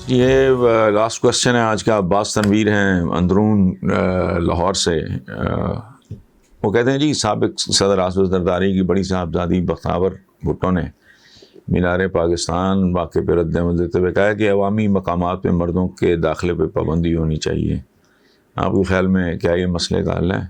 یہ last question ہے آج کا. عباس تنویر ہیں اندرون لاہور سے. وہ کہتے ہیں جی سابق صدر آصف زرداری کی بڑی صاحبزادی بختیور بھٹو نے مینار پاکستان واقعے پہ رد عمل دیتے ہوئے کہا کہ عوامی مقامات پہ مردوں کے داخلے پہ پابندی ہونی چاہیے. آپ کے خیال میں کیا یہ مسئلے کا حل ہے؟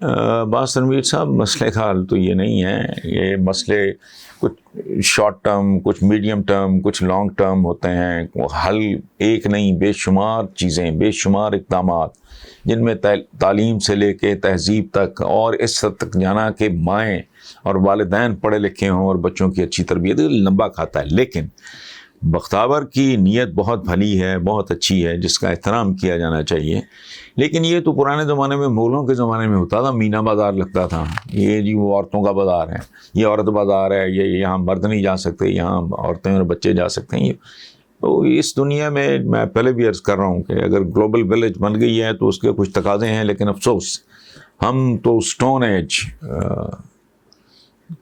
عباس تنویر صاحب، مسئلے کا حل تو یہ نہیں ہے. یہ مسئلے کچھ شارٹ ٹرم، کچھ میڈیم ٹرم، کچھ لانگ ٹرم ہوتے ہیں. حل ایک نہیں، بے شمار چیزیں، بے شمار اقدامات جن میں تعلیم سے لے کے تہذیب تک، اور اس حد تک جانا کہ مائیں اور والدین پڑھے لکھے ہوں اور بچوں کی اچھی تربیت، لمبا کھاتا ہے. لیکن بختیور کی نیت بہت بھلی ہے، بہت اچھی ہے، جس کا احترام کیا جانا چاہیے. لیکن یہ تو پرانے زمانے میں، مغلوں کے زمانے میں ہوتا تھا. مینا بازار لگتا تھا، یہ جی وہ عورتوں کا بازار ہے، یہ عورت بازار ہے، یہ یہاں مرد نہیں جا سکتے، یہاں عورتیں اور بچے جا سکتے ہیں. تو اس دنیا میں پہلے بھی عرض کر رہا ہوں کہ اگر گلوبل ولیج بن گئی ہے تو اس کے کچھ تقاضے ہیں. لیکن افسوس ہم تو اسٹون ایج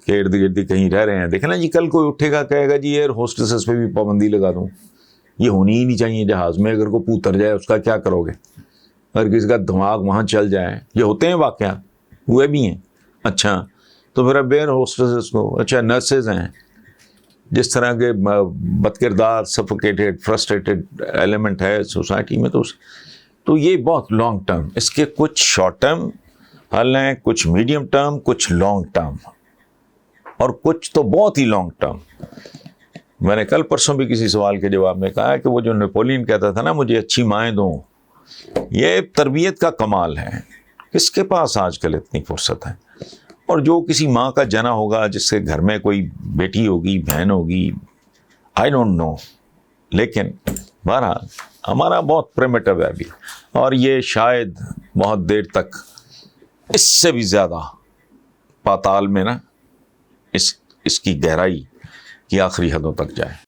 کے ارد گرد کہیں رہ رہے ہیں. دیکھیں نا جی، کل کوئی اٹھے گا کہے گا جی ایئر ہوسٹسز پہ بھی پابندی لگا دوں. یہ ہونی ہی نہیں چاہیے. جہاز میں اگر کوئی اتر جائے اس کا کیا کرو گے؟ اگر کسی کا دماغ وہاں چل جائے، یہ ہوتے ہیں واقعات، ہوئے بھی ہیں. اچھا تو پھر اب ایئر ہوسٹسز کو، اچھا نرسز ہیں، جس طرح کے بد کردار، سفوکیٹڈ، فرسٹریٹڈ ایلیمنٹ ہے سوسائٹی میں، تو یہ بہت لانگ ٹرم. اس کے کچھ شارٹ ٹرم حل ہیں، کچھ میڈیم ٹرم، کچھ لانگ ٹرم، اور کچھ تو بہت ہی لانگ ٹرم. میں نے کل پرسوں بھی کسی سوال کے جواب میں کہا کہ وہ جو نیپولین کہتا تھا نا مجھے اچھی مائیں دو، یہ تربیت کا کمال ہے. کس کے پاس آج کل اتنی فرصت ہے؟ اور جو کسی ماں کا جنا ہوگا، جس کے گھر میں کوئی بیٹی ہوگی، بہن ہوگی، آئی ڈونٹ نو. لیکن بہرحال ہمارا بہت پریمیٹو ہے ابھی، اور یہ شاید بہت دیر تک اس سے بھی زیادہ پاتال میں نا اس کی گہرائی کی آخری حدوں تک جائے.